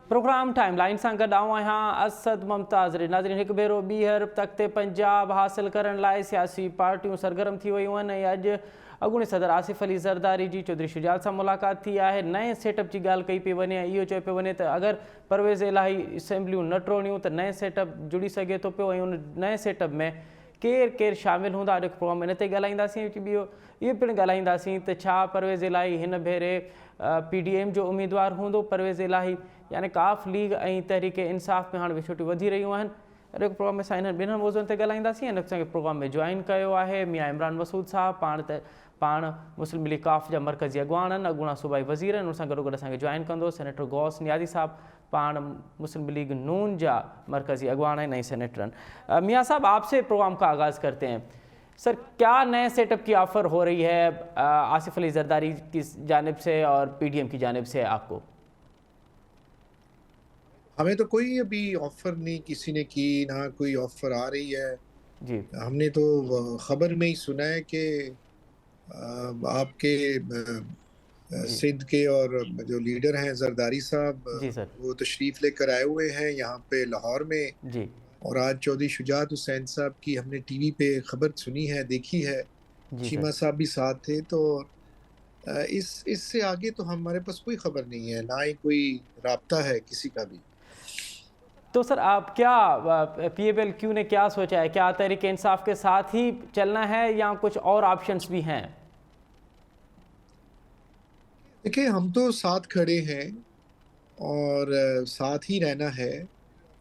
Programme timeline सां गॾु आहियां असद मुमताज़। नाज़रीन, हिकु भेरो ॿीहर तख़्ते पंजाब हासिल करण लाइ सियासी पार्टियूं सरगर्म थी वियूं आहिनि ऐं अॼु अॻूणे सदर आसिफ अली ज़रदारी जी चौधरी शुजात सां मुलाक़ात थी आहे। नए सेटअप जी ॻाल्हि कई पई वञे ऐं इहो चयो पियो वञे त अगरि परवेज़ इलाही असेंबलियूं न टोड़ियूं त नए सेटअप जुड़ी सघे थो पियो ऐं उन नए सेटअप में केरु केरु शामिलु हूंदा। अॼु प्रोग्राम में इन ते ॻाल्हाईंदासीं। ॿियो इहो पिणु ॻाल्हाईंदासीं त छा परवेज़ इलाही हिन भेरे PDM जो उम्मीदवार हूंदो। परवेज़ इलाही यानी काफ लीग ऐं तहरीक इंसाफ़ में हाणे विछोटियूं वधी रहियूं आहिनि। अॼु प्रोग्राम में असां हिननि ॿिन्हिनि मौज़ुअनि ते ॻाल्हाईंदासीं। ऐं असांखे प्रोग्राम में जॉइन कयो आहे मियां इमरान मसूद साहब, पाण मुस्लिम लीग काफ जा मरकज़ी अॻवान आहिनि, अॻूणा सूबाई वज़ीर आहिनि। उन सां गॾोगॾु असांखे जॉइन कंदो सेनेटर गौस नियाज़ी साहब, पाण मुस्लिम लीग नून जा मरकज़ी अॻवान आहिनि ऐं सेनेटर आहिनि। मियाँ साहब, आपसे प्रोग्राम का आगाज़ करते हैं। सर, क्या नए सेटअप की ऑफ़र हो रही है आसिफ अली ज़रदारी की जानिब से और PDM की जानिब से आपको? हमें तो कोई अभी ऑफर नहीं किसी ने की, ना कोई ऑफर आ रही है जी। हमने तो खबर में ही सुना है कि आपके सिंध के और जो लीडर हैं जरदारी साहब, जी सर। वो तशरीफ़ लेकर आए हुए हैं यहाँ पे लाहौर में। जी। और आज चौधरी शुजात हुसैन साहब की हमने टीवी पे खबर सुनी है, देखी है। जी चीमा सर। साहब भी साथ थे। तो इससे आगे तो हमारे पास कोई खबर नहीं है, ना ही कोई राब्ता है किसी का भी। तो सर, आप क्या PFLQ ने क्या सोचा है? क्या तहरीक इंसाफ के साथ ही चलना है या कुछ और ऑप्शंस भी हैं? देखिए, हम तो साथ खड़े हैं और साथ ही रहना है।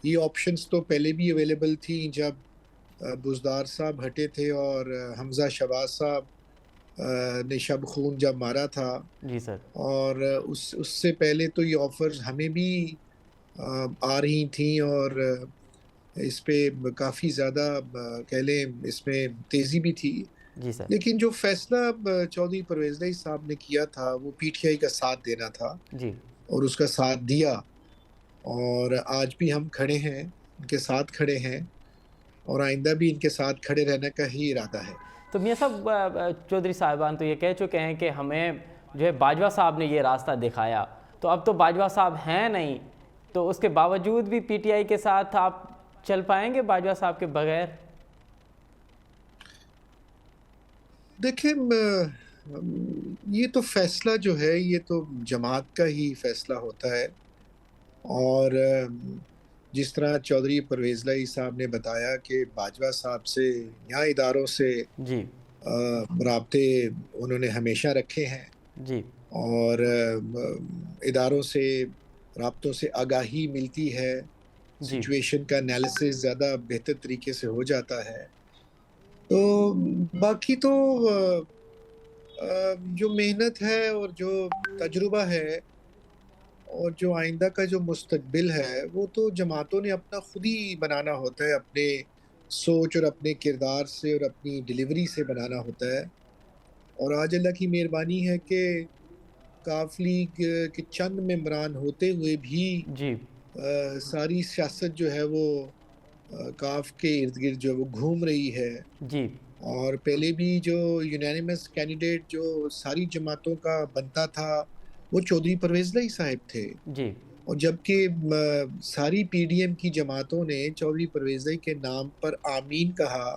ये ऑप्शंस तो पहले भी अवेलेबल थी जब बुज़दार साहब हटे थे और हमज़ा शहबाज साहब ने शब खून जब मारा था। जी सर। और उससे पहले तो ये ऑफर्स हमें भी आ रही थी और इस पे काफ़ी ज़्यादा कह लें इसमें तेज़ी भी थी। जी सर। लेकिन जो फैसला चौधरी परवेज़ इलाही साहब ने किया था वो PTI का साथ देना था जी। और उसका साथ दिया। और आज भी हम खड़े हैं, इनके साथ खड़े हैं और आइंदा भी इनके साथ खड़े रहने का ही इरादा है। तो मियाँ साहब, चौधरी साहिबान तो ये कह चुके हैं कि हमें जो है बाजवा साहब ने ये रास्ता दिखाया, तो अब तो बाजवा साहब हैं नहीं, तो उसके बावजूद भी PTI के साथ आप चल पाएंगे बाजवा साहब के बगैर? देखिए, ये तो फैसला जो है ये तो जमात का ही फैसला होता है। और जिस तरह चौधरी परवेज़ इलाही साहब ने बताया कि बाजवा साहब से या इदारों से जी। राब्ते उन्होंने हमेशा रखे हैं जी। और इदारों से राब्तों से आगाही मिलती है, जी। सिचुएशन का एनालिसिस ज़्यादा बेहतर तरीके से हो जाता है। तो बाकी तो जो मेहनत है और जो तजुर्बा है और जो आइंदा का जो मुस्तकबिल है वो तो जमातों ने अपना खुद ही बनाना होता है, अपने सोच और अपने किरदार से और अपनी डिलीवरी से बनाना होता है। और आज अल्लाह की मेहरबानी है कि काफ लीग के चंद मेंबरान होते हुए भी जी। सारी सियासत जो है वो काफ के इर्द गिर्द जो है वो घूम रही है। जी। और पहले भी जो यूनानिमस कैंडिडेट जो सारी जमातों का बनता था वो चौधरी परवेज़ इलाही साहब थे। जी। और जबकि सारी PDM की जमातों ने चौधरी परवेज़ इलाही के नाम पर आमीन कहा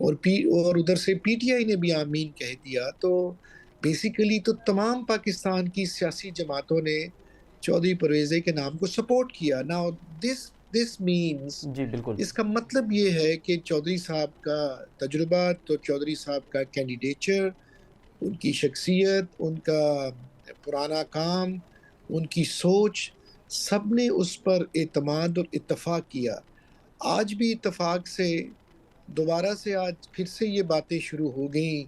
और उधर से PTI ने भी आमीन कह दिया। तो बेसिकली तो तमाम पाकिस्तान की सियासी जमातों ने चौधरी परवेज़ इलाही के नाम को सपोर्ट किया। नाउ दिस मीन्स, जी बिल्कुल। इसका मतलब ये है कि चौधरी साहब का तजुर्बा, तो चौधरी साहब का कैंडिडेचर, उनकी शख्सियत, उनका पुराना काम, उनकी सोच, सबने उस पर एतमाद और इत्तफाक किया। आज भी इत्तफाक से दोबारा से आज फिर से ये बातें शुरू हो गई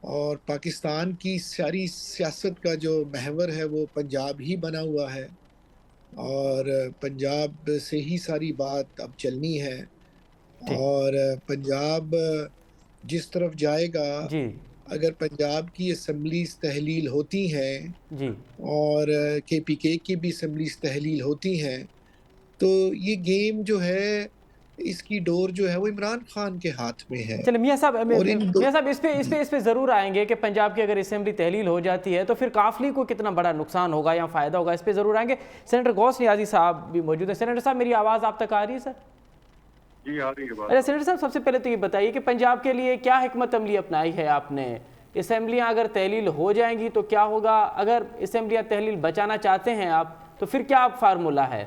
और पाकिस्तान की सारी सियासत का जो महवर है वो पंजाब ही बना हुआ है और पंजाब से ही सारी बात अब चलनी है। ठीक। और पंजाब जिस तरफ जाएगा, जी। अगर पंजाब की असम्बलीज तहलील होती हैं जी। और KPK की भी असम्बलीज तहलील होती हैं तो ये गेम जो है इसकी डोर जो है वो इमरान खान के हाथ में है। चलिए मियाँ साहब, और मियाँ साहब इस पे ज़रूर आएंगे कि पंजाब की अगर असेंबली तहलील हो जाती है तो फिर काफली को कितना बड़ा नुकसान होगा या फ़ायदा होगा, इस पे ज़रूर आएंगे। सेनेटर गौस नियाज़ी साहब भी मौजूद हैं। सेनेटर साहब, मेरी आवाज़ आप तक आ रही है सर? जी आ रही है बात। अच्छा सेनेटर साहब, सबसे पहले तो ये बताइए कि पंजाब के लिए क्या हिकमत अमली अपनाई है आपने? असेंबलियाँ अगर तहलील हो जाएंगी तो क्या होगा? अगर असेंबलियाँ तहलील बचाना चाहते हैं आप तो फिर क्या फार्मूला है?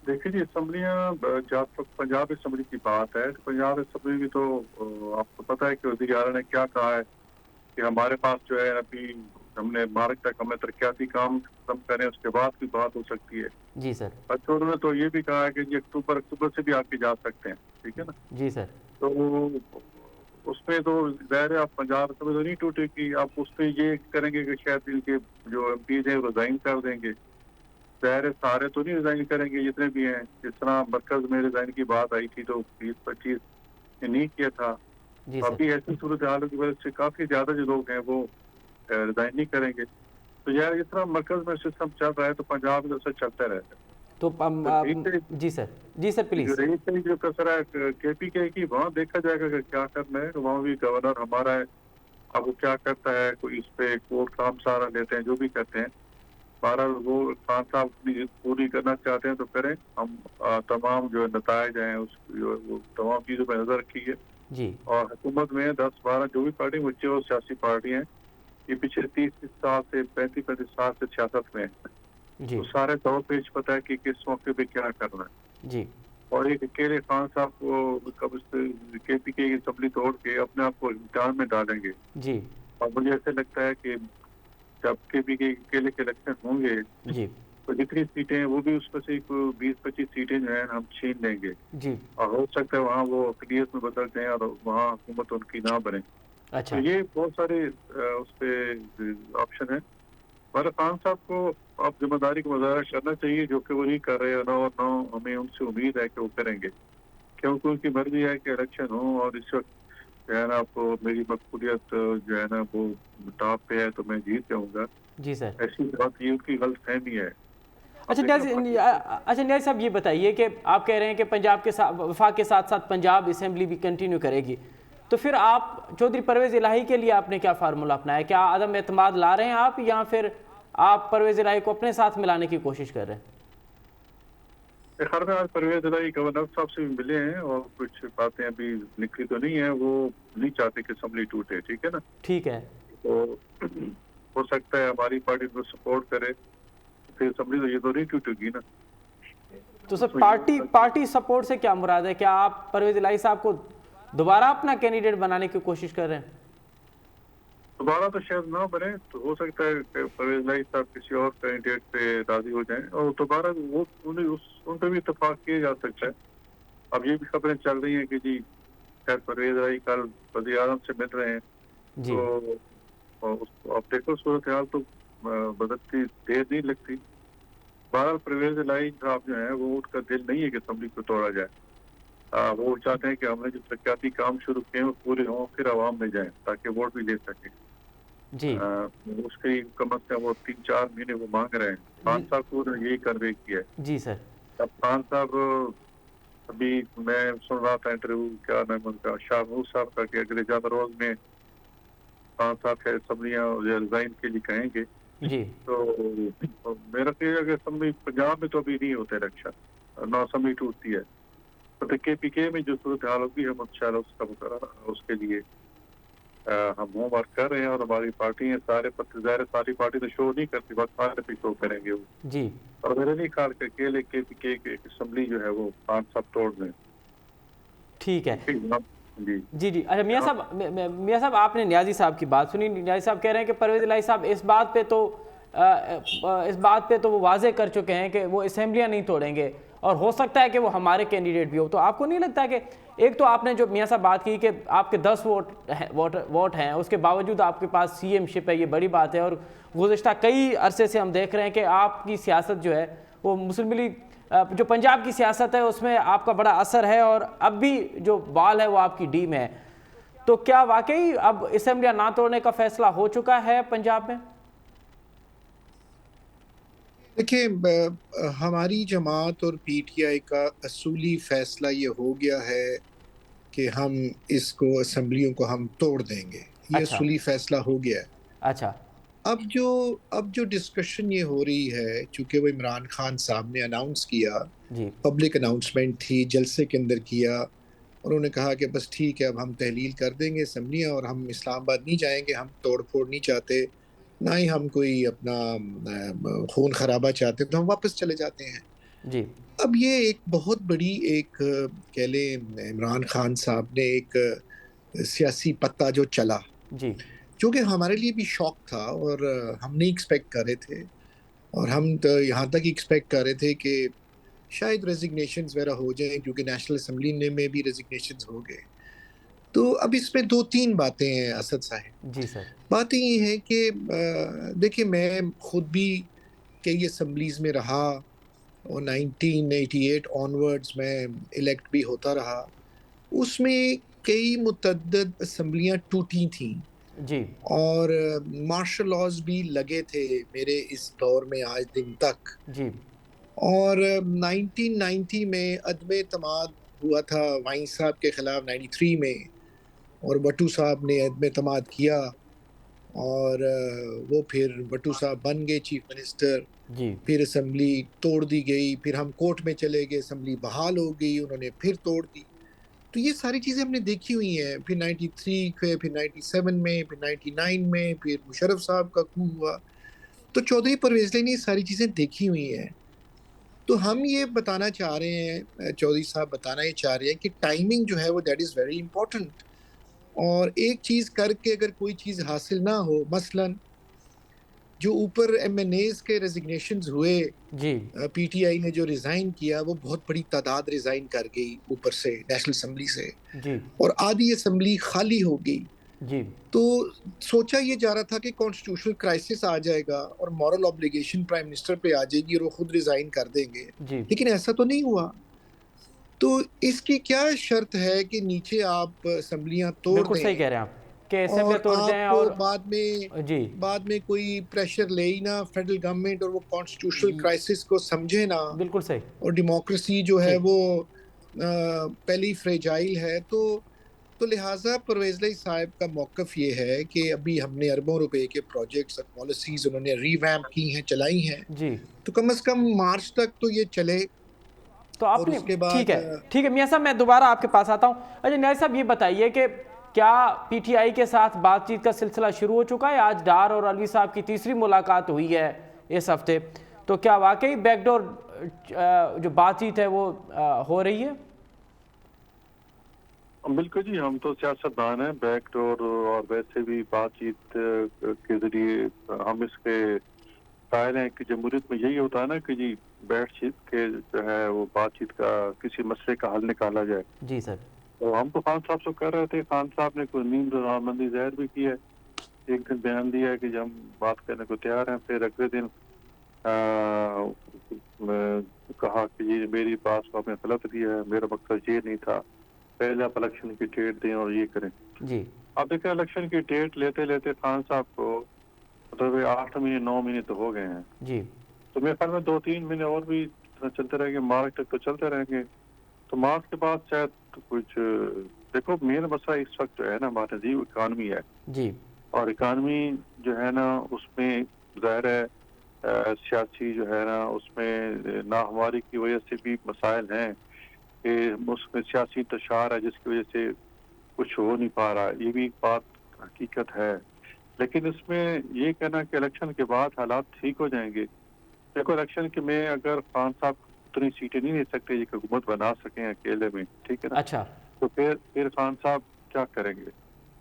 देखिए जी, असम्बलियाँ जहाँ तक पंजाब असम्बली की बात है तो पंजाब असम्बली में तो आपको पता है कि वज़ीर आला ने क्या कहा है कि हमारे पास जो है अभी हमने मार्च तक हमें तरक्याती काम खत्म करें, उसके बाद की बात हो सकती है। जी सर। अच्छा, उन्होंने तो ये भी कहा है कि जी अक्टूबर से भी आके जा सकते हैं, ठीक है ना। जी सर। तो उसमें तो ज़ाहिर है आप पंजाब असम्बली तो नहीं टूटेगी, आप उस पर ये करेंगे कि शायद इनके जो एमपीज़ हैं रिजाइन कर देंगे। ज़ाहिर है सारे तो नहीं रिजाइन करेंगे जितने भी हैं। जिस तरह मरकज में रिजाइन की बात आई थी तो 20-25 ने नहीं किया था। जी सर। अभी ऐसी सूरत हाल की वजह से काफी ज्यादा जो लोग हैं वो रिजाइन नहीं करेंगे। तो यार इस तरह मरकज में सिस्टम चल रहा है तो पंजाब में से चलता रहेगा। तो तो जी सर, जी सर प्लीज। जो रही से जो कसर है केपीके की, वहाँ देखा जाएगा कि क्या करना है। तो वहाँ भी गवर्नर हमारा है, अब वो क्या करता है, कोई इस पे कोर्ट काम सारा लेते हैं, जो भी करते हैं। बहरहाल वो खान साहब अपनी जिद पूरी करना चाहते हैं तो करें। हम तमाम जो नतायज हैं उस वो तमाम चीज़ों पर नजर रखी है। जी। और हुकूमत में 10-12 जो भी पार्टी बच्चे और सियासी पार्टी हैं, ये पिछले 30 साल से 35 साल से सियासत में है। जी। तो सारे तौर पेश पता है कि किस मौके पे क्या करना है। जी। और एक अकेले खान साहब को कब केपीके की असम्बली तोड़ के अपने आप को इम्तिहान में डालेंगे। जी। और मुझे ऐसे लगता है कि जब केपीके अकेले के इलेक्शन होंगे जी। तो जितनी सीटें हैं वो भी उसमें से 20-25 सीटें जो है हम छीन लेंगे। जी। और हो सकता है वहाँ वो अक़लियत में बदल जाए और वहाँ हुकूमत उनकी ना बने। अच्छा। तो ये बहुत सारे उस पे ऑप्शन है। पर खान साहब को अब जिम्मेदारी का मुजाहरा करना चाहिए, जो कि वो नहीं कर रहे हैं ना, और ना हमें उनसे उम्मीद है कि वो करेंगे, क्योंकि उनकी मर्जी है कि इलेक्शन हो। और इस वक्त जो है ना आपको मेरी मकबूलियत जो है ना वो टॉप पे है तो मैं जीत जाऊंगा, जी सर। ऐसी बात ये उनकी गलतफहमी है। अच्छा न्याज़ी साहब, ये बताइए कि आप कह रहे हैं कि पंजाब के साथ वफाक के साथ साथ पंजाब असेंबली भी कंटिन्यू करेगी, तो फिर आप चौधरी परवेज़ इलाही के लिए आपने क्या फार्मूला अपनाया? क्या आदम एतमाद ला रहे हैं आप, या फिर आप परवेज़ इलाही को अपने साथ मिलाने की कोशिश कर रहे हैं? खैर में आज परवेज़ इलाही गवर्नर साहब से भी मिले हैं और कुछ बातें अभी निकली तो नहीं है। वो नहीं चाहते कि असम्बली टूटे, ठीक है ना। ठीक है। तो हो सकता है हमारी पार्टी को सपोर्ट करे, फिर असम्बली तो ये तो नहीं टूटेगी ना। तो सर पार्टी सपोर्ट से क्या मुराद है? क्या आप परवेज़ इलाही साहब को दोबारा अपना कैंडिडेट बनाने की कोशिश कर रहे हैं? दोबारा तो शायद ना बने, तो हो सकता है कि परवेज़ इलाही साहब किसी और कैंडिडेट पे राजी हो जाएं और दोबारा वो उन पर भी इत्तेफाक किया जा सकता है। अब ये भी खबरें चल रही हैं कि जी शायद परवेज़ इलाही कल वज़ीर आज़म से मिल रहे हैं। जी। तो अब देखो सूरत हाल तो बदलती देर नहीं लगती। बहरहाल परवेज़ इलाही साहब जो है वो उनका दिल नहीं है कि असम्बली को तोड़ा जाए। वो चाहते हैं कि हमने जो तरक्याती काम शुरू किए वो पूरे हों, फिर आवाम में जाएं ताकि वोट भी ले सकें। जी। उसके कम अज कम वो 3-4 महीने वो मांग रहे हैं। खान साहब को यही कन्वे किया है। जी सर। अब खान साहब अभी मैं सुन रहा था इंटरव्यू, क्या नाम उनका, शाहनूर साहब का, कि अगले ज्यादा रोज में खान साहब के असम्बलियाँ रिजाइन के लिए कहेंगे। जी। तो मेरा ख्याल है कि असम्बली पंजाब में तो अभी नहीं होते इलेक्शन, ना असम्बली टूटती है। तो केपीके में जो सूरत हाल होगी हम इंशाल्लाह उसके लिए हम होमवर्क कर रहे हैं। और हमारी पार्टी है सारे सारी पार्टी तो शो नहीं करती, बस सारे पे शो करेंगे वो। जी। और मेरे नहीं ख्याल के अकेले केपीके की असम्बली जो है वो खान साहब तोड़ दें। ठीक है जी जी। जी। अच्छा मियाँ साहब आपने नियाज़ी साहब की बात सुनी। नियाज़ी साहब कह रहे हैं कि परवेज़ इलाही साहब इस बात पे तो वो वाजे कर चुके हैं कि वो असेंबलियाँ नहीं तोड़ेंगे और हो सकता है कि वो हमारे कैंडिडेट भी हो। तो आपको नहीं लगता कि एक तो आपने जो मियाँ साहब बात की कि आपके 10 वोट हैं, उसके बावजूद आपके पास सीएमशिप है, ये बड़ी बात है। और गुज़िश्ता कई अरसे से हम देख रहे हैं कि आपकी सियासत जो है वो मुस्लिम लीग जो पंजाब की सियासत है उसमें आपका बड़ा असर है, और अब भी जो बाल है वो आपकी डी में है। तो क्या वाकई अब असेंबलियाँ ना तोड़ने का फैसला हो चुका है पंजाब में? देखिए, हमारी जमात और पीटीआई का असूली फैसला ये हो गया है कि हम इसको असेंबलियों को हम तोड़ देंगे। ये अच्छा, असूली फैसला हो गया है। अच्छा। अब जो डिस्कशन ये हो रही है, चूँकि वो इमरान खान साहब ने अनाउंस किया, जी, पब्लिक अनाउंसमेंट थी, जलसे के अंदर किया। उन्होंने कहा कि बस ठीक है, अब हम तहलील कर देंगे असेंबलियाँ और हम इस्लामाबाद नहीं जाएँगे, हम तोड़-फोड़ नहीं चाहते, ना ही हम कोई अपना खून खराबा चाहते, तो हम वापस चले जाते हैं। जी, अब ये एक बहुत बड़ी एक कह लें, इमरान खान साहब ने एक सियासी पत्ता जो चला, जी, जो कि हमारे लिए भी शॉक था और हम नहीं एक्सपेक्ट कर रहे थे और हम तो यहाँ तक एक्सपेक्ट कर रहे थे कि शायद रेजिग्नेशंस वगैरह हो जाएँ, क्योंकि नेशनल असेंबली ने में भी रेजिग्नेशंस हो गए। तो अब इसमें 2-3 बातें हैं असद साहब। जी सर। बातें ये हैं कि देखिए, मैं खुद भी कई असेंबलीज़ में रहा और 1988 ऑनवर्ड्स मैं इलेक्ट भी होता रहा। उसमें कई मुतअद्दिद असेंबलियाँ टूटी थीं जी, और मार्शल लॉज़ भी लगे थे मेरे इस दौर में आज दिन तक। जी, और 1990 में अदम एतमाद हुआ था वाइन साहब के खिलाफ 93 में, और भट्टू साहब ने अदम एतमाद किया और वो फिर भट्टू साहब बन गए चीफ मिनिस्टर। जी, फिर असेंबली तोड़ दी गई, फिर हम कोर्ट में चले गए, असेंबली बहाल हो गई, उन्होंने फिर तोड़ दी। तो ये सारी चीज़ें हमने देखी हुई हैं। फिर 93 के, फिर 97 में, फिर 99 में, फिर मुशर्रफ साहब का coup हुआ। तो चौधरी परवेज़ ने ये सारी चीज़ें देखी हुई हैं। तो हम ये बताना चाह रहे हैं, चौधरी साहब बताना ये चाह रहे हैं कि टाइमिंग जो है वो दैट इज़ वेरी इम्पोर्टेंट। और एक चीज़ करके अगर कोई चीज़ हासिल ना हो, मसलन जो ऊपर एमएनएज़ के रेज़िग्नेशंस हुए, जी, पीटीआई ने जो रिज़ाइन किया, वो बहुत बड़ी तादाद रिज़ाइन कर गई ऊपर से, नेशनल असेंबली से, जी, और आधी असेंबली खाली हो गई। जी, तो सोचा ये जा रहा था कि कॉन्स्टिट्यूशनल क्राइसिस आ जाएगा और मॉरल ऑब्लिगेशन प्राइम मिनिस्टर पे आ जाएगी और वो खुद रिज़ाइन कर देंगे। जी। लेकिन ऐसा तो नहीं हुआ। तो इसकी क्या शर्त है कि नीचे आप असेंबलियाँ तोड़ बिल्कुल सही दें कह रहे हैं आप कि और असेंबली तोड़ दें आप और जी, बाद में कोई प्रेशर ले ही ना फेडरल गवर्नमेंट, और वो कॉन्स्टिट्यूशनल क्राइसिस को समझे ना, बिल्कुल सही। और डेमोक्रेसी जो है जी, वो पहले ही फ्रेजाइल है। तो लिहाजा परवेज़ इलाही साहब का मौक़िफ़ ये है कि अभी हमने अरबों रुपए के प्रोजेक्ट्स और पॉलिसीज़ उन्होंने रिवैम्प की हैं, चलाई हैं, जी। तो कम से कम मार्च तक तो ये चले तो और आपने उसके ठीक बाद है, ठीक है मियाँ साहब मैं दोबारा आपके पास आता हूँ। अच्छा न्याय साहब ये बताइए कि क्या पीटीआई के साथ बातचीत का सिलसिला शुरू हो चुका है? आज डार और अलवी साहब की तीसरी मुलाकात हुई है इस हफ्ते। तो क्या वाकई बैकडोर जो बातचीत है वो हो रही है? बिल्कुल जी, हम तो सियासतदान हैं, बैकडोर और वैसे भी बातचीत के जरिए हम इसके कायल हैं कि जमहूरियत में यही होता है ना कि जी बैठ चीत के जो है वो बातचीत का किसी मसले का हल निकाला जाए। जी सर। तो हम तो खान साहब से कर रहे थे, खान साहब ने कोई नींद रजामंदी ज़ाहिर भी की है। एक दिन बयान दिया है कि जब हम बात करने को तैयार हैं, फिर अगले दिन कहा कि ये मेरी बात को आपने गलत लिया है, मेरा मकसद ये नहीं था, पहले आप इलेक्शन की डेट दें और ये करें। जी, अब देखें, इलेक्शन की डेट लेते लेते खान साहब को मतलब 8 महीने 9 महीने तो हो गए हैं। जी, तो मेरे ख्याल में 2-3 महीने और भी चलते रहेंगे, मार्च तक तो चलते रहेंगे। तो मार्च के बाद शायद कुछ देखो, मेन मसला इस वक्त जो है ना हमारे जी इकानमी है, जी, और इकानमी जो है ना उसमें ज़ाहिर है सियासी जो है ना उसमें नाहमारी की वजह से भी मसाइल हैं कि उसमें सियासी इंतशार है जिसकी वजह से कुछ हो नहीं पा रहा। ये भी एक बात हकीकत है। लेकिन इसमें ये कहना कि इलेक्शन के बाद हालात ठीक हो जाएंगे, देखो इलेक्शन के में अगर खान साहब उतनी सीटें नहीं ले सकते ये हुकूमत बना सकें अकेले में, ठीक है ना, अच्छा, तो फिर खान साहब क्या करेंगे?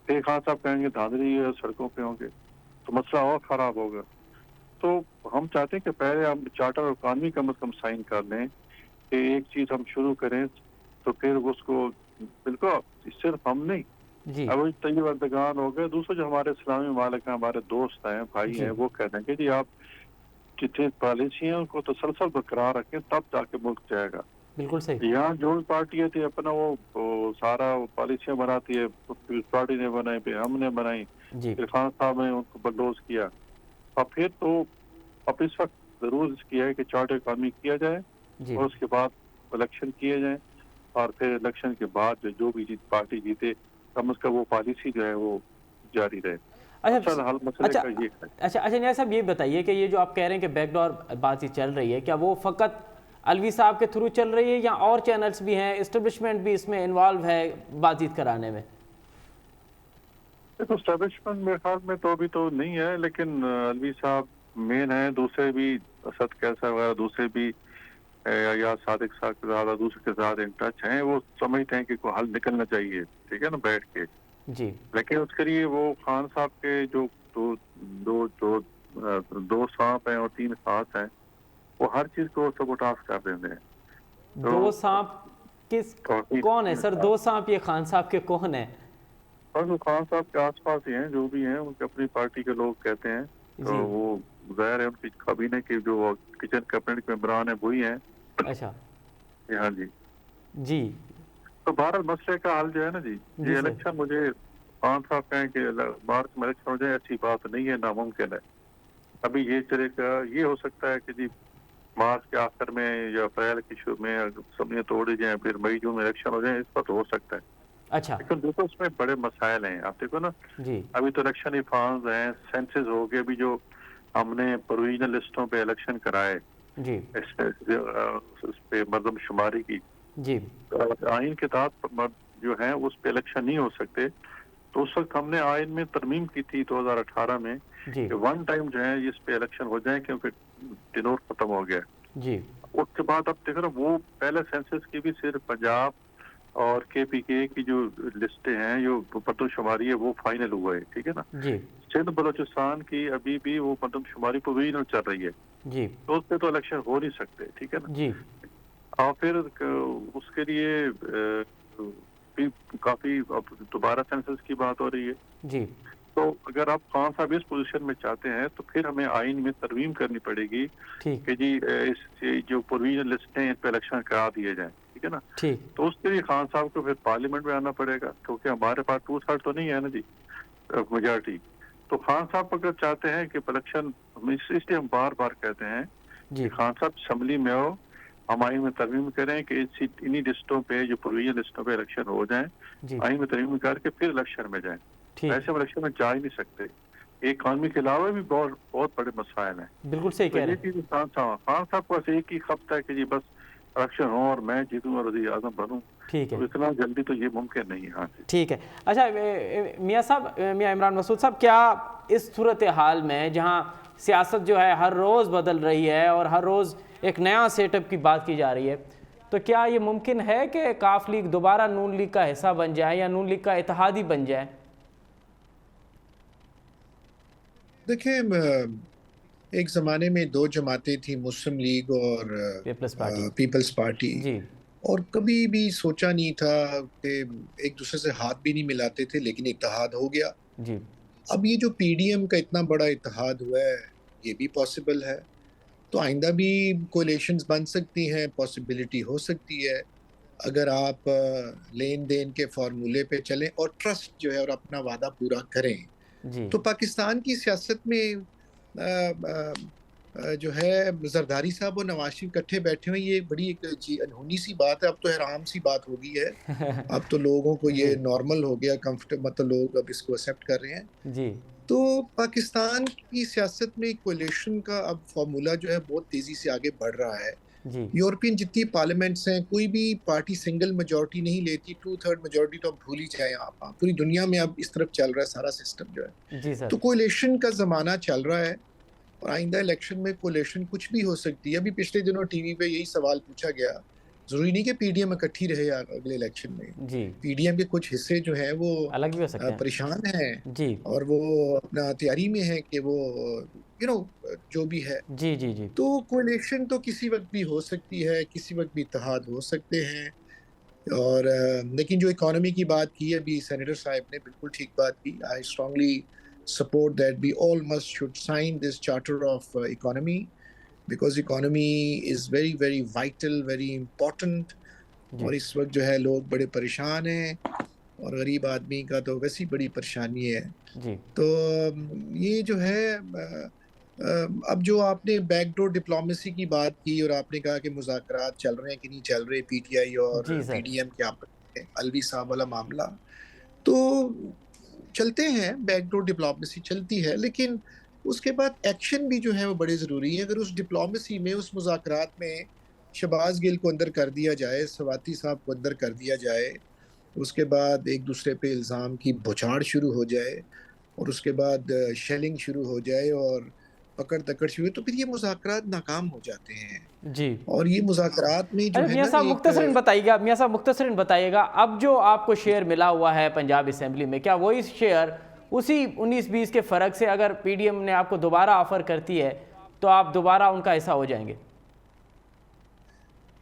फिर खान साहब कहेंगे धांधली है, सड़कों पे होंगे, तो मसला और ख़राब होगा। तो हम चाहते हैं कि पहले हम चार्टर और कानूनी कम से कम साइन कर लें कि एक चीज़ हम शुरू करें, तो फिर उसको बिल्कुल सिर्फ हम नहीं, जी, अब तैयब अर्दगान हो गए, दूसरे जो हमारे इस्लामी मालिक हैं, हमारे दोस्त हैं, भाई जी, हैं, वो कह रहे हैं कि जी आप जितने पॉलिसी हैं उनको तसलसल बरकरार रखें, तब जाके मुल्क जाएगा। बिल्कुल सही। यहाँ जो भी पार्टियाँ थी अपना वो सारा पॉलिसियाँ बनाती है, पीपल्स पार्टी ने बनाई, फिर हमने बनाई, जी, फिर खान साहब ने उनको बलडोज किया। और फिर तो अब इस वक्त ज़रूर इसकी है कि चार्टर इकॉनमी किया जाए जी और उसके बाद इलेक्शन किए जाएं और फिर इलेक्शन के बाद जो भी पार्टी जीते कम से कम वो पॉलिसी जो है वो जारी रहे। अच्छा असल हल मसले अच्छा का ये है। अच्छा नियाज़ साहब, ये बताइए कि ये जो आप कह रहे हैं कि बैकडोर बातचीत चल रही है, क्या वो फ़कत अलवी साहब के थ्रू चल रही है या और चैनल्स भी हैं, इस्टेब्लिशमेंट भी इसमें इन्वॉल्व है बातचीत कराने में? देखो एस्टेब्लिशमेंट मेरे ख्याल में तो अभी तो नहीं है, लेकिन अलवी साहब मेन है, दूसरे भी असद कैसर वगैरह दूसरे भी या सादिक साहब के ज़्यादा दूसरे के साथ इन टच हैं, वो समझते हैं कि कोई हल निकलना चाहिए, ठीक है ना, बैठ के। जी लेकिन उसके लिए वो खान साहब के जो दो दो दो दो सांप हैं और तीन खास हैं, वो हर चीज को सबोटास कर देते हैं। तो दो सांप किस, काफी कौन है सर दो सांप? ये खान साहब के कौन है? और जो खान साहब के आसपास ही हैं, जो भी हैं उनके अपनी पार्टी के लोग कहते हैं। तो जी वो जाहिर है उनकी काबीने के जो किचन कैबिनेट के मेंबरान है वही हैं। अच्छा हाँ जी। जी तो भारत मसले का हल जो है ना जी, जी ये सर इलेक्शन, मुझे खान साहब कहें कि मार्च में इलेक्शन हो जाए, अच्छी बात नहीं है, नामुमकिन है। अभी ये चलेगा, ये हो सकता है कि जी मार्च के आखिर में या अप्रैल की शुरू में अगर सब्जियां तोड़ी जाए, फिर मई जून में इलेक्शन हो जाए, इस पर तो हो सकता है। अच्छा लेकिन देखो उसमें बड़े मसाइल हैं, आप देखो ना, जी अभी तो इलेक्शन रिफॉर्म्स हैं, सेंसस हो गए, अभी जो हमने प्रोविजनल लिस्टों पे इलेक्शन कराए, जी इस पे मर्दमशुमारी की, जी आइन के तहत जो है उस पे इलेक्शन नहीं हो सकते। तो उस वक्त हमने आइन में तरमीम की थी 2018 में जी कि वन टाइम जो है इस पे इलेक्शन हो जाए, क्योंकि टिनोर खत्म हो गया। जी उसके बाद अब देखो ना, वो पहले सेंसस की भी सिर्फ पंजाब और केपीके की जो लिस्टें हैं, जो मर्दमशुमारी है, वो फाइनल हुआ है, ठीक है ना। जी सिंध बलोचिस्तान की अभी भी वो मर्दमशुमारी प्रोविजनल चल रही है, जी तो उस पे तो इलेक्शन हो नहीं सकते, ठीक है ना। जी और फिर उसके लिए भी काफी अब दोबारा सेंसस की बात हो रही है। जी तो अगर आप खान साहब इस पोजीशन में चाहते हैं तो फिर हमें आइन में तरमीम करनी पड़ेगी ठीक कि जी इस ये जो प्रोविजनल लिस्ट हैं, इन पे इलेक्शन करा दिए जाएं, ठीक है ना। ठीक तो उसके लिए खान साहब को फिर पार्लियामेंट में आना पड़ेगा, क्योंकि हमारे पास 2/3 तो नहीं है ना जी, मेजोरिटी। तो खान साहब अगर चाहते हैं कि इलेक्शन, इसलिए हम बार बार कहते हैं कि जी खान साहब असम्बली में हो, हम आइन में तरमीम करें कि इन्हीं लिस्टों पे, जो प्रोविजन लिस्टों पे इलेक्शन हो जाए, जी आइन में तरमीम करके फिर इलेक्शन में जाएं। ठीक ऐसे हम इलेक्शन में जा ही नहीं सकते। इकॉनमी के अलावा भी बहुत बहुत बड़े मसाइल हैं। बिल्कुल सही तो कह ये रहे हैं। चीज खान साहब को बस एक ही खपता है कि जी बस इलेक्शन हो और मैं जीतूं और वज़ीर आज़म बनूं। ठीक है तो इतना जल्दी तो ये मुमकिन नहीं है। हाँ जी। ठीक है। अच्छा मियाँ साहब, मियाँ इमरान मसूद साहब, क्या इस सूरत हाल में जहाँ सियासत जो है हर रोज़ बदल रही है और हर रोज़ एक नया सेटअप की बात की जा रही है, तो क्या ये मुमकिन है कि काफ लीग दोबारा नून लीग का हिस्सा बन जाए या नून लीग का इत्तेहादी बन जाए? देखिए, एक ज़माने में दो जमातें थी, मुस्लिम लीग और पीपल्स पार्टी। पीपल्स पार्टी, जी और कभी भी सोचा नहीं था कि एक दूसरे से हाथ भी नहीं मिलाते थे, लेकिन इत्तेहाद हो गया। जी अब ये जो पीडीएम का इतना बड़ा इत्तेहाद हुआ है, ये भी पॉसिबल है। तो आइंदा भी कोलिशंस बन सकती हैं, पॉसिबिलिटी हो सकती है, अगर आप लेन देन के फार्मूले पे चलें और ट्रस्ट जो है और अपना वादा पूरा करें। जी तो पाकिस्तान की सियासत में जो है जरदारी साहब और नवाज शरीफ इकट्ठे बैठे हुए, ये बड़ी एक अनहोनी सी बात है। अब तो हैराम सी बात हो गई है, अब तो लोगों को जी ये नॉर्मल हो गया, कंफर्टेबल, मतलब लोग अब इसको एक्सेप्ट कर रहे हैं। जी तो पाकिस्तान की सियासत में कोलिशन का अब फार्मूला जो है बहुत तेजी से आगे बढ़ रहा है। जी यूरोपियन जितनी पार्लियामेंट्स हैं, कोई भी पार्टी सिंगल मेजोरिटी नहीं लेती, 2/3 मेजोरिटी तो अब भूल ही जाए आप। पूरी दुनिया में अब इस तरफ चल रहा है सारा सिस्टम जो है। जी सर। तो कोलिशन का जमाना चल रहा है और आइंदा इलेक्शन में कोलिशन कुछ भी हो सकती है। अभी पिछले दिनों टीवी पे यही सवाल पूछा गया, जरूरी नहीं कि पीडीएम इकट्ठी रहे यार अगले इलेक्शन में। जी पीडीएम के कुछ हिस्से जो हैं वो अलग भी हो सकते हैं। परेशान हैं जी और वो अपना तैयारी में है कि वो जो भी है। जी जी जी तो कोलिशन तो किसी वक्त भी हो सकती है, किसी वक्त भी इत्तेहाद हो सकते हैं। और लेकिन जो इकोनॉमी की बात की है अभी सेनेटर साहब ने, बिल्कुल ठीक बात की। I strongly support that we all must should sign this charter of economy, because economy is very very vital, very important। जी और इस वक्त जो है लोग बड़े परेशान हैं और गरीब आदमी का तो वैसी बड़ी परेशानी है। जी तो ये जो है अब जो आपने बैकडोर डिप्लोमेसी की बात की और आपने कहा कि मुज़ाकरात चल रहे हैं कि नहीं चल रहे, पीटीआई और जी सर। पीडीएम के आपस में, अलवी साहब वाला मामला, तो चलते हैं, बैकडोर डिप्लोमेसी चलती है, लेकिन उसके बाद एक्शन भी जो है वो बड़े ज़रूरी है। अगर उस डिप्लोमेसी में, उस मुज़ाकरात में शहबाज़ गिल को अंदर कर दिया जाए, सवाती साहब को अंदर कर दिया जाए, उसके बाद एक दूसरे पे इल्ज़ाम की बौछार शुरू हो जाए और उसके बाद शेलिंग शुरू हो जाए और पकड़-दकड़ शुरू हो, तो फिर ये मुज़ाकरात नाकाम हो जाते हैं। जी। और ये मुज़ाकरात में जो अरे है मियाँ ना साहब एक मुख्तसरन बताइएगा, मियाँ साहब मुख्तसरन बताइएगा, अब जो आपको शेयर मिला हुआ है पंजाब असेंबली में, क्या वही शेयर उसी 19-20 के फ़र्क से अगर पीडीएम ने आपको दोबारा ऑफ़र करती है तो आप दोबारा उनका हिस्सा हो जाएंगे?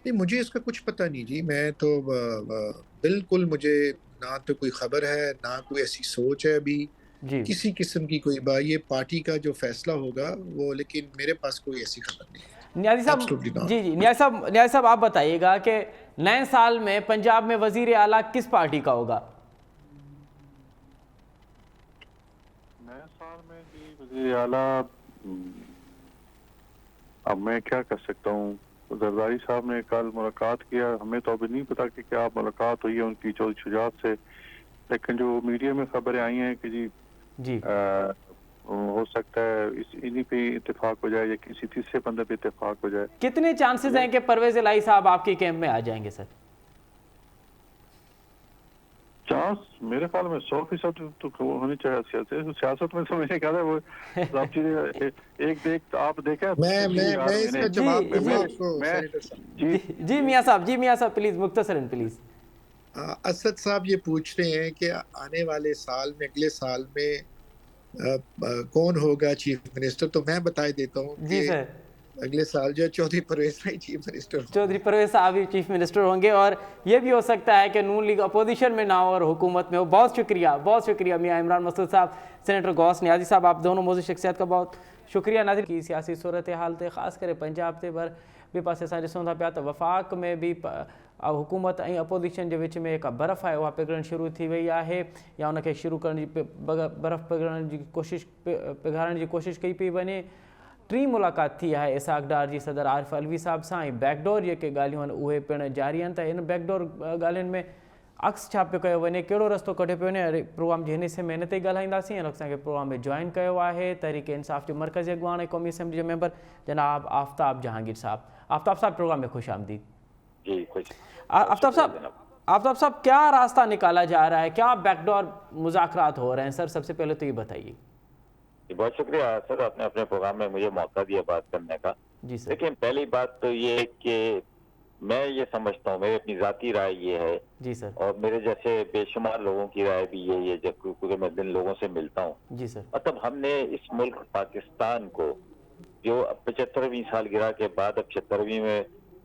नहीं, मुझे इसका कुछ पता नहीं जी। मैं तो बिल्कुल, मुझे ना तो कोई ख़बर है, ना कोई ऐसी सोच है अभी, जी। किसी किस्म की कोई ये पार्टी का जो फ़ैसला होगा वो, लेकिन मेरे पास कोई ऐसी ख़बर नहीं है। न्याज़ी साहब, एब्सोल्युटली नॉट। जी, न्याज़ी साहब आप बताइएगा कि नए साल में पंजाब में वज़ीर आला किस पार्टी का होगा? नए साल में जी वज़ीर आला, अब मैं क्या कर सकता हूँ। जरदारी साहब ने कल मुलाकात किया, हमें तो अभी नहीं पता कि क्या मुलाकात हुई है उनकी चौधरी शुजात से, लेकिन जो मीडिया में खबरें आई हैं कि जी जी। हो सकता है इन्हीं पे इत्तेफाक हो जाए या किसी तीसरे बंदे पे इत्तेफाक हो जाए। कितने चांसेस हैं कि परवेज़ इलाही साहब आपके कैंप में आ जाएंगे सर? चांस मेरे ख्याल में 100% तो होनी चाहिए। सियासत में तो मैंने कहा था वो सब चीजें एक देख आप देखे मैं जी इसका जवाब जी दूँगा आपको मैं सेनेटर साहब। जी जी मियाँ साहब, जी मियाँ साहब, प्लीज़ मुख्तसरन प्लीज़। असद साहब ये पूछते हैं कि आने वाले साल में, अगले साल में कौन होगा चीफ मिनिस्टर, तो मैं बता देता हूँ जी कि सर। अगले साल जो है चौधरी परवेज भाई चीफ मिनिस्टर होंगे। चौधरी परवेज साहब ही चीफ मिनिस्टर होंगे और ये भी हो सकता है कि नून लीग अपोजिशन में ना हो और हुकूमत में हो। बहुत शुक्रिया मियाँ इमरान मसूद साहब, सेनेटर गौस न्याज़ी साहब, आप दोनों मौजूद शख्सियत का बहुत शुक्रिया। नाज़रीन की सियासी सूरत हाल ते ख़ास करे पंजाब ते पर ॿिए पासे असां ॾिसूं था पिया त वफ़ाक़ में बि हुकूमत ऐं अपोजिशन जे विच में जेका बर्फ़ आहे उहा पिघलणु शुरू थी वई आहे या उनखे शुरू करण जी बर्फ़ पिघलण जी पिघारण जी कोशिशि कई पई वञे। टी मुलाक़ात थी आहे इसाक डार जी सदर आरिफ अलवी साहब सां, ऐं बैकडोर जेके ॻाल्हियूं आहिनि उहे पिणु जारी आहिनि। त इन बैकडोर ॻाल्हियुनि में अक्स छा पियो कयो वञे, कहिड़ो रस्तो कढियो पियो वञे, प्रोग्राम जे हिन हिसे में हिन ते ॻाल्हाईंदासीं। ऐं असांखे प्रोग्राम में जॉइन कयो आहे तहरीक इंसाफ़ जो मरकज़ी अॻुवान ऐं क़ौमी असेंबली जो मेंबर जनाब आफ्ताब जहांगीर साहब। आफ्ताब साहब, प्रोग्राम में खुश आमदीद। जी खुश। आफ्ताब साहब, क्या रास्ता निकाला जा रहा है, क्या बैकडोर मुज़ाकरात हो रहे हैं सर? सबसे पहले तो ये बताइए। बहुत शुक्रिया सर, आपने अपने प्रोग्राम में मुझे मौका दिया बात करने का। जी सर। लेकिन पहली बात तो ये कि मैं ये समझता हूँ, मेरी अपनी ज़ाती राय ये है, जी सर। और मेरे जैसे बेशुमार लोगों की राय भी यही है जब क्योंकि मैं दिन लोगों से मिलता हूँ। जी सर। मतलब हमने इस मुल्क पाकिस्तान को जो अब 75वीं सालगिरह के बाद अब 76वीं में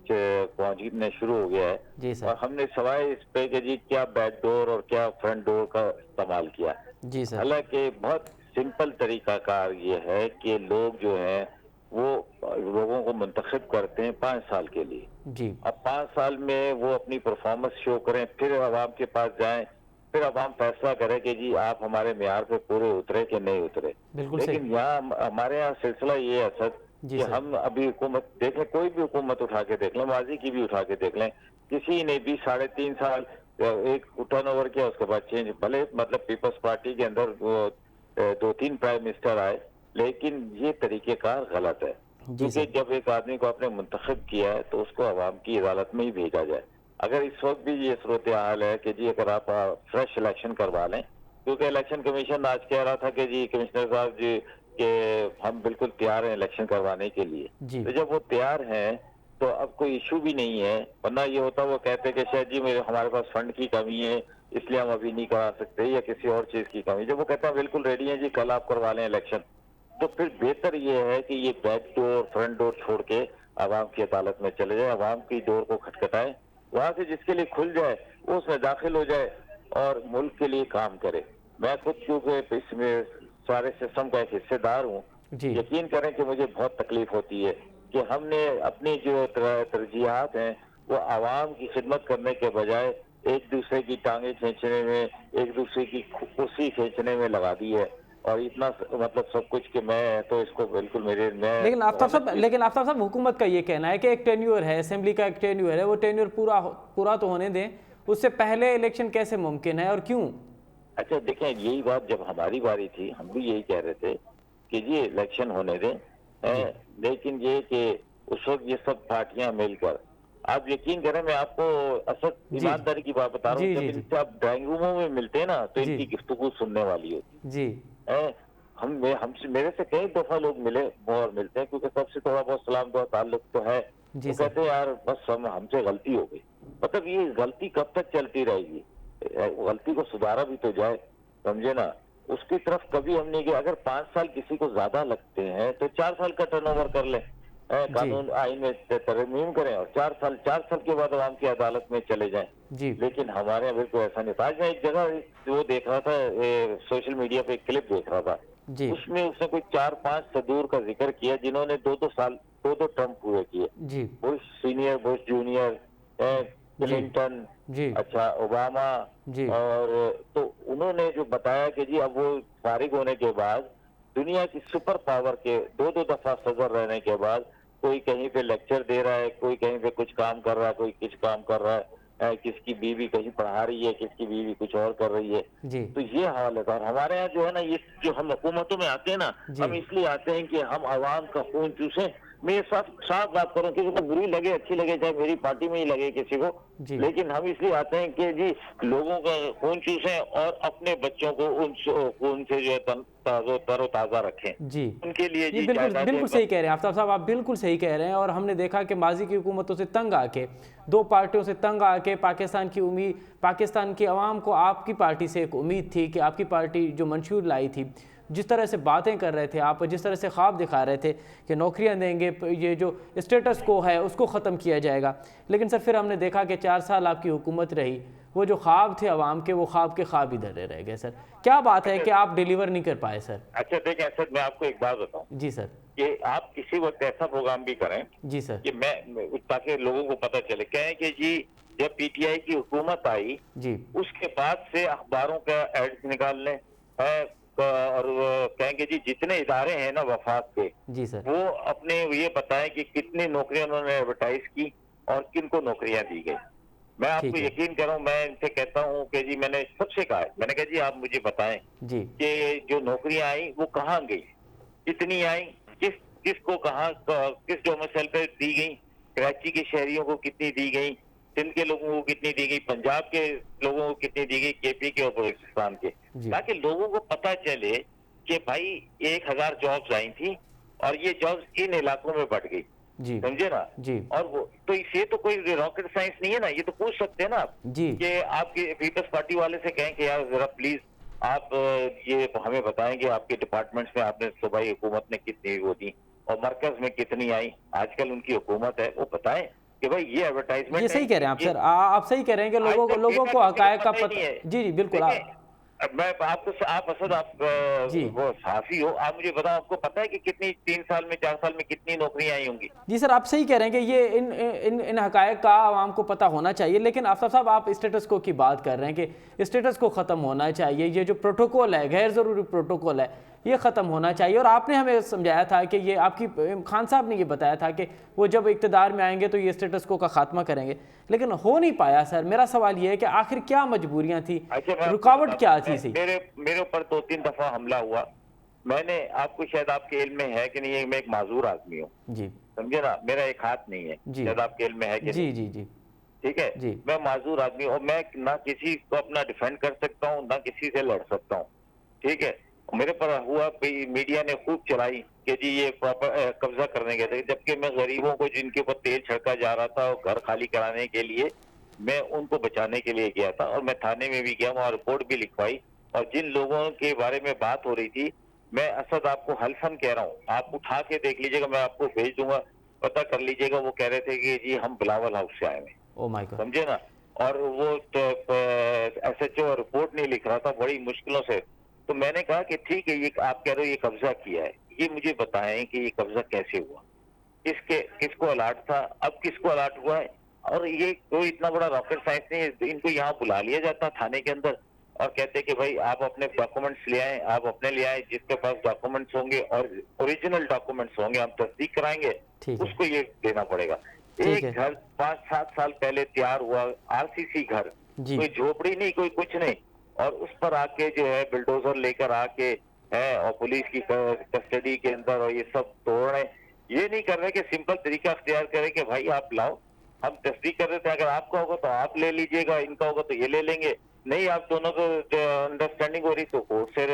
पहुंचने शुरू हो गया है, जी सर। और हमने सवाए इस पे कि जी क्या बैक डोर और क्या फ्रंट डोर का इस्तेमाल किया। जी सर। हालांकि बहुत सिंपल तरीकाकार ये है कि लोग जो हैं वो लोगों को मुंतखब करते हैं 5 साल के लिए। जी। अब 5 साल में वो अपनी परफॉर्मेंस शो करें, फिर अवाम के पास जाएं, फिर अवाम फैसला करे कि जी आप हमारे मेयार पे पूरे उतरे कि नहीं उतरे। बिल्कुल लेकिन यहाँ हमारे यहाँ सिलसिला ये है सर जी कि सर। हम अभी हुकूमत देख लें, कोई भी हुकूमत उठा के देख लें, माजी की भी उठा के देख लें, किसी ने भी 3.5 साल एक टर्न ओवर किया, उसके बाद चेंज, भले मतलब पीपल्स पार्टी के अंदर 2-3 प्राइम मिनिस्टर आए, लेकिन ये तरीकेकार गलत है। क्योंकि जब एक आदमी को आपने मुंतखब किया है तो उसको अवाम की अदालत में ही भेजा जाए। अगर इस वक्त भी ये सूरत हाल है कि जी अगर आप फ्रेश इलेक्शन करवा लें, क्योंकि इलेक्शन कमीशन आज कह रहा था कि जी कमिश्नर साहब जी कि हम बिल्कुल तैयार हैं इलेक्शन करवाने के लिए, तो जब वो तैयार हैं तो अब कोई इशू भी नहीं है। वरना ये होता वो कहते कि शायद जी हमारे पास फंड की कमी है इसलिए हम अभी नहीं करा सकते, या किसी और चीज की कमी। जब वो कहता है बिल्कुल रेडी है जी कल आप करवा लें इलेक्शन, तो फिर बेहतर ये है कि ये बैक डोर फ्रंट डोर छोड़ के आवाम की अदालत में चले जाए, आवाम की डोर को खटखटाए, वहां से जिसके लिए खुल जाए वो उसमें दाखिल हो जाए और मुल्क के लिए काम करे। मैं खुद क्योंकि इसमें सारे सिस्टम का एक हिस्सेदार हूँ, यकीन करें कि मुझे बहुत तकलीफ होती है कि हमने अपनी जो तरजीहात हैं वो आवाम की खिदमत करने के बजाय एक दूसरे की टांगे खींचने में, एक दूसरे की कुर्सी खींचने में लगा दी है। और इतना मतलब सब कुछ कि मैं तो इसको बिल्कुल मेरे मैं लेकिन आफ्ताब साहब हुकूमत का ये कहना है कि एक टेन्योर है, असेंबली का एक टेन्योर है, वो टेन्योर पूरा तो होने दें, उससे पहले इलेक्शन कैसे मुमकिन है और क्यों? अच्छा देखें, यही बात जब हमारी बारी थी हम भी यही कह रहे थे कि जी इलेक्शन होने दें, लेकिन ये कि उस वक्त ये सब पार्टियां मिलकर, आप यकीन करें मैं आपको असद ईमानदारी की बात बता रहा हूँ, जब इनसे आप ड्राइंग रूमों में मिलते हैं ना तो इनकी गुफ्तगू सुनने वाली होती जी। हमसे मेरे से कई दफा लोग मिले और मिलते हैं, क्योंकि सबसे थोड़ा बहुत सलाम दुआ ताल्लुक तो है, तो कहते हैं यार बस हमसे गलती हो गई। मतलब ये गलती कब तक चलती रहेगी? गलती को सुधारा भी तो जाए, समझे ना। उसकी तरफ कभी हम नहीं गए। अगर 5 साल किसी को ज्यादा लगते हैं तो 4 साल का टर्नओवर कर ले, कानून आइन में तरमीम करें और 4 साल के बाद आवाम की अदालत में चले जाएं। लेकिन हमारे यहाँ बिल्कुल ऐसा नहीं था। आज मैं एक जगह वो देख रहा था, सोशल मीडिया पे एक क्लिप देख रहा था, उसमें उसने कोई 4-5 सदूर का जिक्र किया जिन्होंने 2-2 साल 2-2 टर्म पूरे किए। Bush senior, Bush junior, Clinton, अच्छा ओबामा, और तो उन्होंने जो बताया कि जी अब वो फारिग होने के बाद दुनिया की सुपर पावर के 2-2 दफा सदर रहने के बाद कोई कहीं पे लेक्चर दे रहा है, कोई कहीं पे कुछ काम कर रहा है, कोई कुछ काम कर रहा है, किसकी बीवी कहीं पढ़ा रही है, किसकी बीवी कुछ और कर रही है। तो ये हाल है। और हमारे यहाँ जो है ना, ये जो हम हुकूमतों में आते हैं ना, हम इसलिए आते हैं कि हम आवाम का खून चूसें। मैं साफ बात करूं, किसी को बुरी लगे अच्छी लगे, चाहे मेरी पार्टी में ही लगे किसी को, लेकिन हम इसलिए आते हैं कि जी लोगों का खून चूसें और अपने बच्चों को उन खून से जो है तरोताजा रखें। जी उनके लिए जी बिल्कुल सही कह रहे हैं आफ्ताब साहब, आप बिल्कुल सही कह रहे हैं। और हमने देखा कि माजी की हुकूमतों से तंग आके, 2 पार्टियों से तंग आके पाकिस्तान की आवाम को आपकी पार्टी से एक उम्मीद थी कि आपकी पार्टी जो मंशूर लाई थी, जिस तरह से बातें कर रहे थे आप, जिस तरह से ख्वाब दिखा रहे थे कि नौकरियां देंगे, ये जो स्टेटस को है उसको ख़त्म किया जाएगा, लेकिन सर फिर हमने देखा कि 4 साल आपकी हुकूमत रही, वो जो ख्वाब थे अवाम के, वो ख्वाब के ख्वाब इधर रह गए। सर क्या बात है कि आप डिलीवर नहीं कर पाए? सर अच्छा देखें सर, मैं आपको एक बात बताऊं। जी सर। कि आप किसी वक्त ऐसा प्रोग्राम भी करें जी सर कि मैं ताकि लोगों को पता चले, कहें कि जी जब पीटीआई की हुकूमत आई जी, उसके बाद से अखबारों का एड्स निकाल लें, और कहेंगे जी जितने इदारे हैं ना वफाक के, जी सर, वो अपने ये बताएं कि कितनी नौकरियां उन्होंने एडवर्टाइज की और किन को नौकरियां दी गई। मैं आपको यकीन कर रहा हूँ, मैं इनसे कहता हूँ कि जी मैंने सबसे कहा है, मैंने कहा जी आप मुझे बताएं जी कि जो नौकरियां आई वो कहाँ गई, कितनी आई, किसको कहाँ किस डोमिसाइल पे दी गई, कराची के शहरियों को कितनी दी गई, सिंध के लोगों को कितनी दी गई, पंजाब के लोगों को कितनी दी गई, केपी के और बलूचिस्तान के, ताकि लोगों को पता चले कि भाई 1000 जॉब्स आई थी और ये जॉब्स इन इलाकों में बढ़ गई। समझे ना जी। और वो तो इसे तो कोई रॉकेट साइंस नहीं है ना, ये तो पूछ सकते हैं ना आप जी कि आपके पीपल्स पार्टी वाले से कहें कि यार जरा प्लीज आप ये हमें बताएं कि आपके डिपार्टमेंट्स में आपने सूबाई हुकूमत ने कितनी वो दी और मरकज में कितनी आई, आजकल उनकी हुकूमत है, वो बताएं कि भाई ये एडवर्टाइजमेंट। ये सही कह रहे हैं आप सर, आप सही कह रहे हैं कि लोगों को हकायक का पता। जी जी बिल्कुल। मैं आपको आप असद आप वो साफी हो, आप मुझे बताओ आपको पता है कि कितनी 3 साल में 4 साल में कितनी नौकरियां आई होंगी? जी सर आप सही कह रहे हैं कि ये इन हकायक का आवाम को पता होना चाहिए, लेकिन आफ्ताब साहब आप स्टेटस को की बात कर रहे हैं कि स्टेटस को ख़त्म होना चाहिए, ये जो प्रोटोकॉल है, गैर ज़रूरी प्रोटोकॉल है, ये ख़त्म होना चाहिए। और आपने हमें समझाया था कि ये आपकी खान साहब ने ये बताया था कि वो जब इक़्तिदार में आएंगे तो ये स्टेटस को का खात्मा करेंगे, लेकिन हो नहीं पाया। सर मेरा सवाल ये है कि आखिर क्या मजबूरियां थी, रुकावट क्या थी? मेरे ऊपर 2-3 दफा हमला हुआ, मैंने आपको शायद आपके इल्म में है कि नहीं, मैं एक माजूर आदमी हूँ जी, समझे ना, मेरा एक हाथ नहीं है, शायद आपके इल्म में है कि जी जी जी ठीक है जी। मैं माजूर आदमी हूँ, मैं ना किसी को अपना डिफेंड कर सकता हूँ ना किसी से लड़ सकता हूँ, ठीक है। मेरे पर हुआ मीडिया ने खूब चलाई कि जी ये कब्जा करने गए थे, जबकि मैं गरीबों को जिनके ऊपर तेल छिड़का जा रहा था और घर खाली कराने के लिए मैं उनको बचाने के लिए गया था, और मैं थाने में भी गया, वहाँ रिपोर्ट भी लिखवाई, और जिन लोगों के बारे में बात हो रही थी, मैं असद आपको हल्फन कह रहा हूँ, आप उठा के देख लीजिएगा, मैं आपको भेज दूंगा, पता कर लीजिएगा, वो कह रहे थे कि जी हम बिलावल हाउस से आए हैं। ओह माय गॉड, समझे ना। और वो SHO रिपोर्ट नहीं लिख रहा था बड़ी मुश्किलों से, तो मैंने कहा कि ठीक है, ये आप कह रहे हो ये कब्जा किया है, ये मुझे बताएं कि ये कब्जा कैसे हुआ, किसको अलर्ट था, अब किसको अलर्ट हुआ है, और ये कोई इतना बड़ा रॉकेट साइंस नहीं है, इनको यहाँ बुला लिया जाता थाने के अंदर और कहते कि भाई आप अपने डॉक्यूमेंट्स ले आए, आप अपने ले आए, जिसके पास डॉक्यूमेंट्स होंगे और ओरिजिनल डॉक्यूमेंट्स होंगे हम तस्दीक कराएंगे, ठीक है। उसको ये देना पड़ेगा। ठीक है। एक घर 5-7 साल पहले तैयार हुआ, आरसीसी घर, जी। कोई झोपड़ी नहीं, कोई कुछ नहीं, और उस पर आके जो है बिल्डोजर लेकर आके है और पुलिस की कस्टडी के अंदर और ये सब तोड़ रहे। ये नहीं कर रहे कि सिंपल तरीका अख्तियार करें कि भाई आप लाओ, हम तस्दीक कर रहे थे, अगर आपका होगा तो आप ले लीजिएगा, इनका होगा तो ये ले लेंगे, नहीं आप दोनों को अंडरस्टैंडिंग हो रही तो कोर्ट से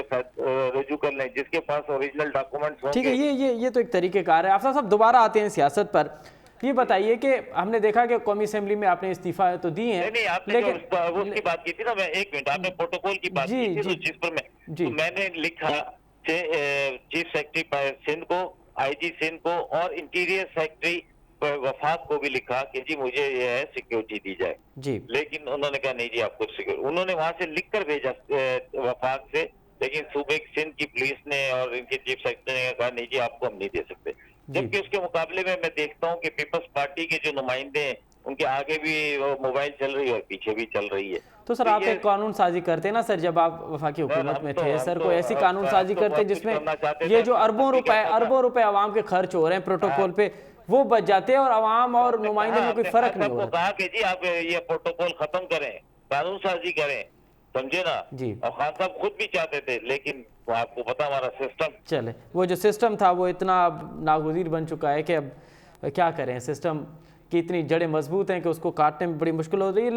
रजू कर लें, जिसके पास ओरिजिनल डॉक्यूमेंट्स होंगे। ठीक है, ये तो एक तरीकेकार है। आफ्ताब साहब दोबारा आते हैं सियासत पर, ये बताइए कि हमने देखा कि कौमी असेंबली में आपने इस्तीफा तो दी है, नहीं आपने जो उसकी बात की थी ना, मैं एक मिनट, आपने प्रोटोकॉल की बात की थी, तो जिस पर तो मैंने लिखा चीफ सेक्रेटरी सिंध को, आईजी सिंध को और इंटीरियर सेक्रेटरी वफाक को भी लिखा कि जी मुझे ये है सिक्योरिटी दी जाए जी। लेकिन उन्होंने कहा नहीं जी आपको सिक्योरिटी, उन्होंने वहां से लिख कर भेजा वफाक से, लेकिन सूबे सिंध की पुलिस ने और इनके चीफ सेक्रेटरी ने कहा नहीं जी आपको हम नहीं दे सकते। जबकि उसके मुकाबले में मैं देखता हूँ कि पीपल्स पार्टी के जो नुमाइंदे हैं उनके आगे भी मोबाइल चल रही है और पीछे भी चल रही है। तो सर आप एक कानून साजी करते ना सर, जब आप वफाकी हुकूमत में थे सर, कोई ऐसी कानून साजी करते जिसमें ये जो अरबों रुपए आवाम के खर्च हो रहे हैं प्रोटोकॉल पे वो बच जाते हैं और आवाम और नुमाइंदे में कोई फर्क नहीं हो रहा। कहा कि जी आप ये प्रोटोकॉल खत्म करें, कानून साजी करें, समझे ना जी। और खान साहब खुद भी चाहते थे, लेकिन आपको पता हमारा सिस्टम, चले वो जो सिस्टम था वो इतना नागुज़ीर बन चुका है कि अब क्या करें, सिस्टम की इतनी जड़ें मजबूत हैं कि उसको काटने में बड़ी मुश्किल हो रही है।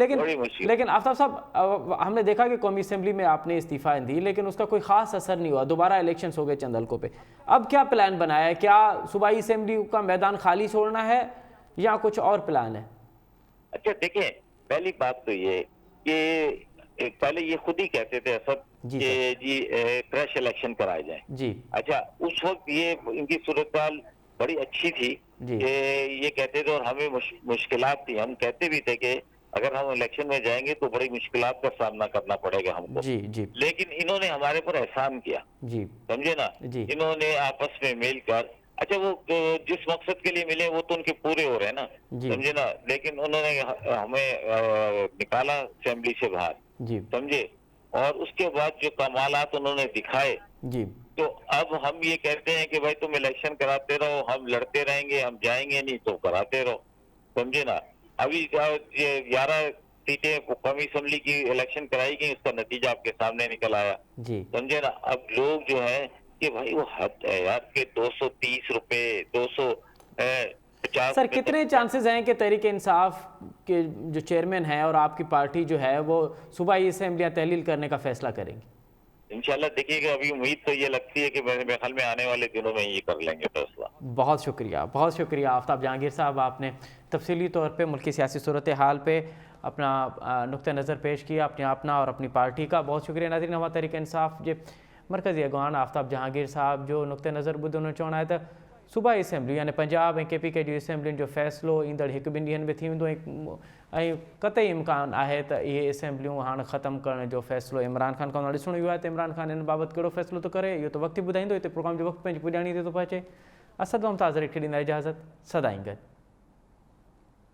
लेकिन आफ्ताब साहब हमने देखा कि कौमी असेंबली में आपने इस्तीफा दी, लेकिन उसका कोई खास असर नहीं हुआ, दोबारा इलेक्शंस हो गए चंद हल्कों पे। अब क्या प्लान बनाया है, क्या सूबाई असेंबली का मैदान खाली छोड़ना है या कुछ और प्लान है? अच्छा देखिए, पहली बात तो ये कि पहले ये खुद ही कहते थे असद कि जी फ्रेश इलेक्शन कराए जाए जी। अच्छा उस वक्त ये इनकी सूरत बड़ी अच्छी थी कि ये कहते थे और हमें मुश्किलात थी, हम कहते भी थे कि अगर हम इलेक्शन में जाएंगे तो बड़ी मुश्किलात का सामना करना पड़ेगा हमको जी। लेकिन इन्होंने हमारे पर एहसान किया जी, समझे ना जी। इन्होंने आपस में मिलकर, अच्छा वो जिस मकसद के लिए मिले वो तो उनके पूरे हो रहे हैं ना, समझे ना, लेकिन उन्होंने हमें निकाला असेंबली से बाहर जी, समझे, और उसके बाद जो कमालात उन्होंने दिखाए जी, तो अब हम ये कहते हैं कि भाई तुम इलेक्शन कराते रहो, हम लड़ते रहेंगे, हम जाएंगे नहीं तो कराते रहो, समझे ना। अभी 11 सीटें कौमी असेंबली की इलेक्शन कराई गई, उसका नतीजा आपके सामने निकल आया जी, समझे ना। अब लोग जो है कि भाई वो हद है यार के 230 रुपए 250 सर कितने चांसेस हैं कि तहरीक इंसाफ के जो चेयरमैन है और आपकी पार्टी जो है वो सूबाई असेंबलियां तहलील करने का फैसला करेंगी? इंशाल्लाह देखिएगा, अभी उम्मीद तो ये लगती है कि मेरे ख्याल में आने वाले दिनों में ये कर लेंगे फैसला। बहुत शुक्रिया आफ्ताब जहांगीर साहब, आपने तफसीली तौर पे मुल्की सियासी सूरत हाल पे अपना नुक्ता नज़र पेश किया, अपना और अपनी पार्टी का। बहुत शुक्रिया नाज़रीन। हमारा तहरीक इंसाफ जे मरकज़ी अगवान आफ्ताब जहांगीर साहब जो नुक्ता नज़र ॿुधो चवणु आहे त सूबाई असेंबली यानी पंजाब ऐं KPK जी असेंबलियुनि जो फ़ैसिलो ईंदड़ 1-2 ॾींहंनि में थी वेंदो ऐं कतई इम्कान आहे त इहे असेंबलियूं हाणे ख़त्म करण जो फ़ैसिलो इमरान ख़ान खां ॾिसणो इहो आहे त इमरान ख़ान इन बाबति कहिड़ो फ़ैसिलो थो करे, इहो त वक़्तु ई ॿुधाईंदो। हिते प्रोग्राम जो वक़्तु पंहिंजी पुॼाणी ते थो पहुचे। असद मुमताज़ खे ॾींदा इजाज़त, सदाईं गॾु।